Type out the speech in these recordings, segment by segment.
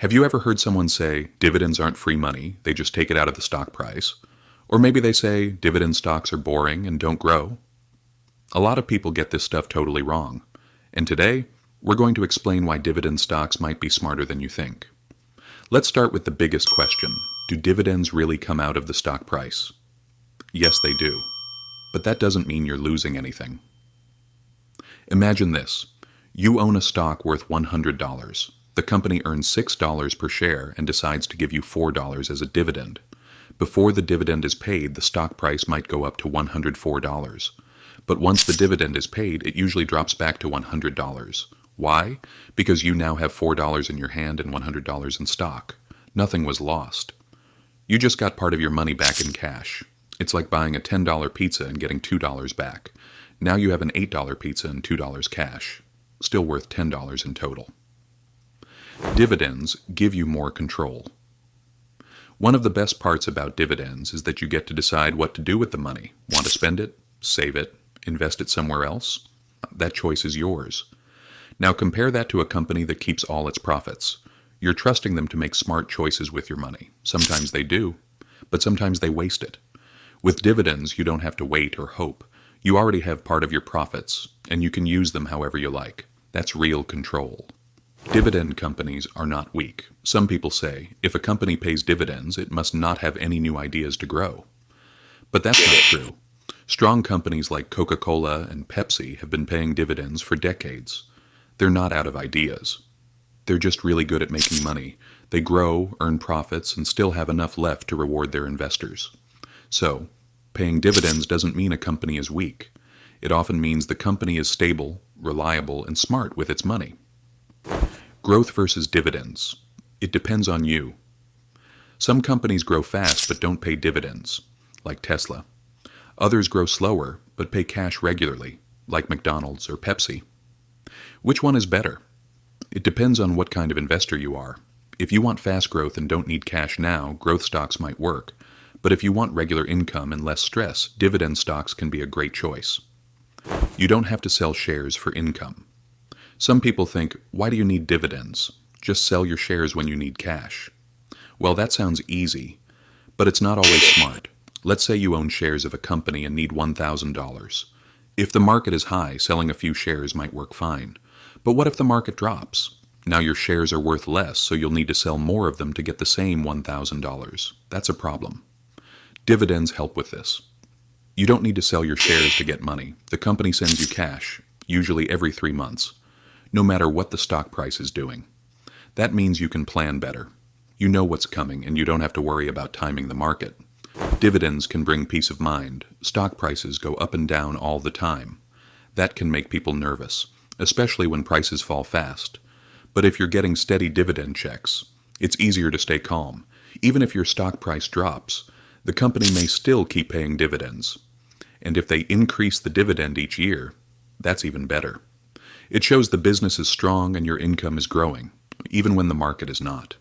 Have you ever heard someone say, dividends aren't free money, they just take it out of the stock price? Or maybe they say, dividend stocks are boring and don't grow? A lot of people get this stuff totally wrong. And today, we're going to explain why dividend stocks might be smarter than you think. Let's start with the biggest question. Do dividends really come out of the stock price? Yes, they do. But that doesn't mean you're losing anything. Imagine this. You own a stock worth $100. The company earns $6 per share and decides to give you $4 as a dividend. Before the dividend is paid, the stock price might go up to $104. But once the dividend is paid, it usually drops back to $100. Why? Because you now have $4 in your hand and $100 in stock. Nothing was lost. You just got part of your money back in cash. It's like buying a $10 pizza and getting $2 back. Now you have an $8 pizza and $2 cash. Still worth $10 in total. Dividends give you more control. One of the best parts about dividends is that you get to decide what to do with the money. Want to spend it? Save it? Invest it somewhere else? That choice is yours. Now compare that to a company that keeps all its profits. You're trusting them to make smart choices with your money. Sometimes they do, but sometimes they waste it. With dividends, you don't have to wait or hope. You already have part of your profits, and you can use them however you like. That's real control. Dividend companies are not weak. Some people say, if a company pays dividends, it must not have any new ideas to grow. But that's not true. Strong companies like Coca-Cola and Pepsi have been paying dividends for decades. They're not out of ideas. They're just really good at making money. They grow, earn profits, and still have enough left to reward their investors. So, paying dividends doesn't mean a company is weak. It often means the company is stable, reliable, and smart with its money. Growth versus dividends. It depends on you. Some companies grow fast but don't pay dividends, like Tesla. Others grow slower but pay cash regularly, like McDonald's or Pepsi. Which one is better? It depends on what kind of investor you are. If you want fast growth and don't need cash now, growth stocks might work. But if you want regular income and less stress, dividend stocks can be a great choice. You don't have to sell shares for income. Some people think, why do you need dividends? Just sell your shares when you need cash. Well, that sounds easy, but it's not always smart. Let's say you own shares of a company and need $1,000. If the market is high, selling a few shares might work fine. But what if the market drops? Now your shares are worth less, so you'll need to sell more of them to get the same $1,000. That's a problem. Dividends help with this. You don't need to sell your shares to get money. The company sends you cash, usually every 3 months, no matter what the stock price is doing. That means you can plan better. You know what's coming, and you don't have to worry about timing the market. Dividends can bring peace of mind. Stock prices go up and down all the time. That can make people nervous, especially when prices fall fast. But if you're getting steady dividend checks, it's easier to stay calm. Even if your stock price drops, the company may still keep paying dividends. And if they increase the dividend each year, that's even better. It shows the business is strong and your income is growing, even when the market is not.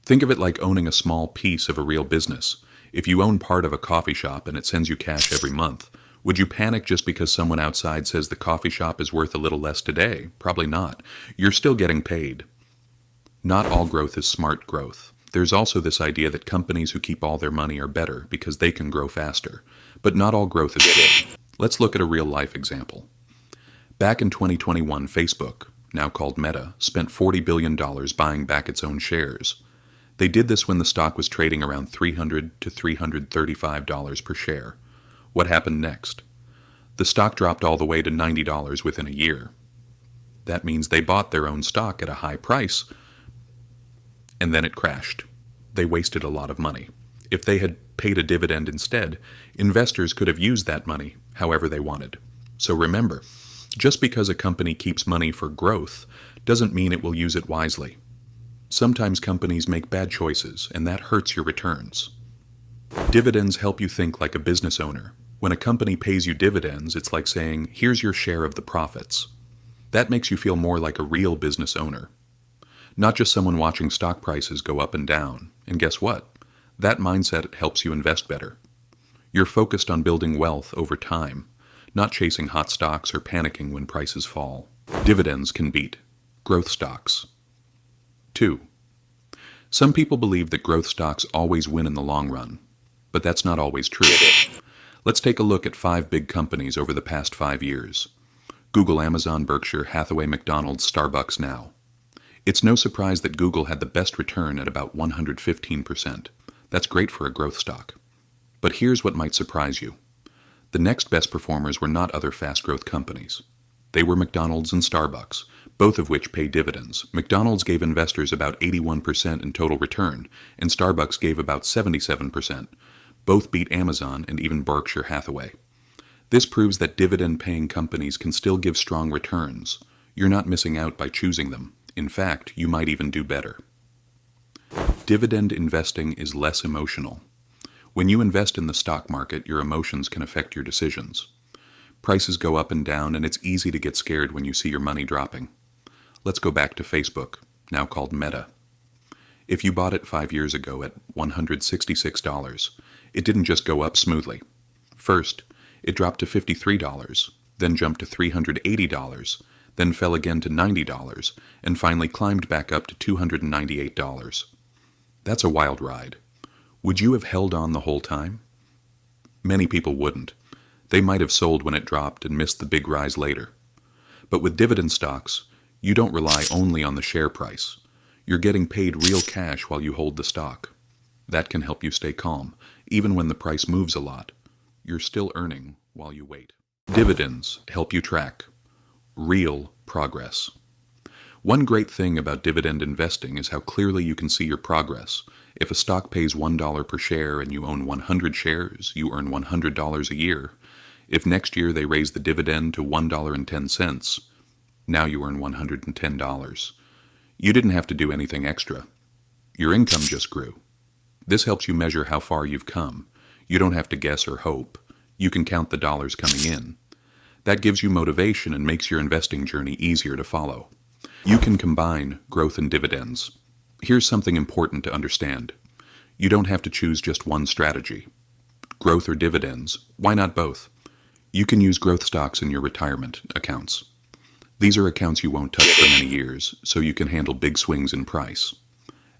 Think of it like owning a small piece of a real business. If you own part of a coffee shop and it sends you cash every month, would you panic just because someone outside says the coffee shop is worth a little less today? Probably not. You're still getting paid. Not all growth is smart growth. There's also this idea that companies who keep all their money are better because they can grow faster. But not all growth is good. Let's look at a real-life example. Back in 2021, Facebook, now called Meta, spent $40 billion buying back its own shares. They did this when the stock was trading around $300 to $335 per share. What happened next? The stock dropped all the way to $90 within a year. That means they bought their own stock at a high price, and then it crashed. They wasted a lot of money. If they had paid a dividend instead, investors could have used that money however they wanted. So remember, just because a company keeps money for growth doesn't mean it will use it wisely. Sometimes companies make bad choices, and that hurts your returns. Dividends help you think like a business owner. When a company pays you dividends, it's like saying, here's your share of the profits. That makes you feel more like a real business owner, not just someone watching stock prices go up and down. And guess what? That mindset helps you invest better. You're focused on building wealth over time, not chasing hot stocks or panicking when prices fall. Dividends can beat growth stocks. 2. Some people believe that growth stocks always win in the long run, but that's not always true. Let's take a look at 5 big companies over the past 5 years. Google, Amazon, Berkshire, Hathaway, McDonald's, Starbucks now. It's no surprise that Google had the best return at about 115%. That's great for a growth stock. But here's what might surprise you. The next best performers were not other fast growth companies. They were McDonald's and Starbucks, both of which pay dividends. McDonald's gave investors about 81% in total return, and Starbucks gave about 77%. Both beat Amazon and even Berkshire Hathaway. This proves that dividend-paying companies can still give strong returns. You're not missing out by choosing them. In fact, you might even do better. Dividend investing is less emotional. When you invest in the stock market, your emotions can affect your decisions. Prices go up and down, and it's easy to get scared when you see your money dropping. Let's go back to Facebook, now called Meta. If you bought it 5 years ago at $166, it didn't just go up smoothly. First, it dropped to $53, then jumped to $380, then fell again to $90, and finally climbed back up to $298. That's a wild ride. Would you have held on the whole time? Many people wouldn't. They might have sold when it dropped and missed the big rise later. But with dividend stocks, you don't rely only on the share price. You're getting paid real cash while you hold the stock. That can help you stay calm, even when the price moves a lot. You're still earning while you wait. Dividends help you track real progress. One great thing about dividend investing is how clearly you can see your progress. If a stock pays $1 per share and you own 100 shares, you earn $100 a year. If next year they raise the dividend to $1.10, now you earn $110. You didn't have to do anything extra. Your income just grew. This helps you measure how far you've come. You don't have to guess or hope. You can count the dollars coming in. That gives you motivation and makes your investing journey easier to follow. You can combine growth and dividends. Here's something important to understand. You don't have to choose just one strategy. Growth or dividends, why not both? You can use growth stocks in your retirement accounts. These are accounts you won't touch for many years, so you can handle big swings in price.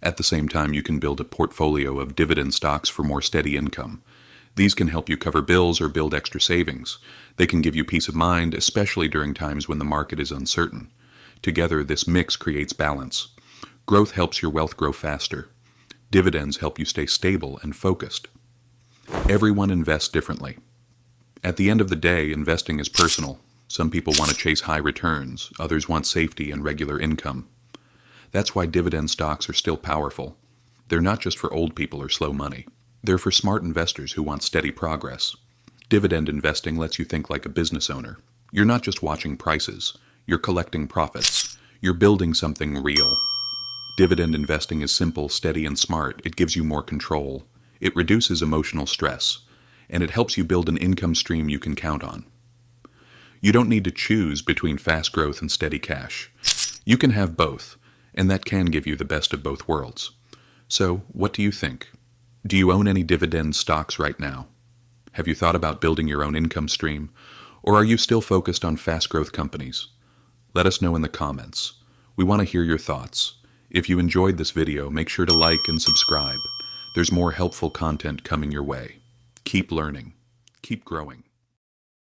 At the same time, you can build a portfolio of dividend stocks for more steady income. These can help you cover bills or build extra savings. They can give you peace of mind, especially during times when the market is uncertain. Together, this mix creates balance. Growth helps your wealth grow faster. Dividends help you stay stable and focused. Everyone invests differently. At the end of the day, investing is personal. Some people want to chase high returns, others want safety and regular income. That's why dividend stocks are still powerful. They're not just for old people or slow money. They're for smart investors who want steady progress. Dividend investing lets you think like a business owner. You're not just watching prices. You're collecting profits. You're building something real. Dividend investing is simple, steady, and smart. It gives you more control. It reduces emotional stress. And it helps you build an income stream you can count on. You don't need to choose between fast growth and steady cash. You can have both, and that can give you the best of both worlds. So, what do you think? Do you own any dividend stocks right now? Have you thought about building your own income stream? Or are you still focused on fast growth companies? Let us know in the comments. We want to hear your thoughts. If you enjoyed this video, make sure to like and subscribe. There's more helpful content coming your way. Keep learning. Keep growing.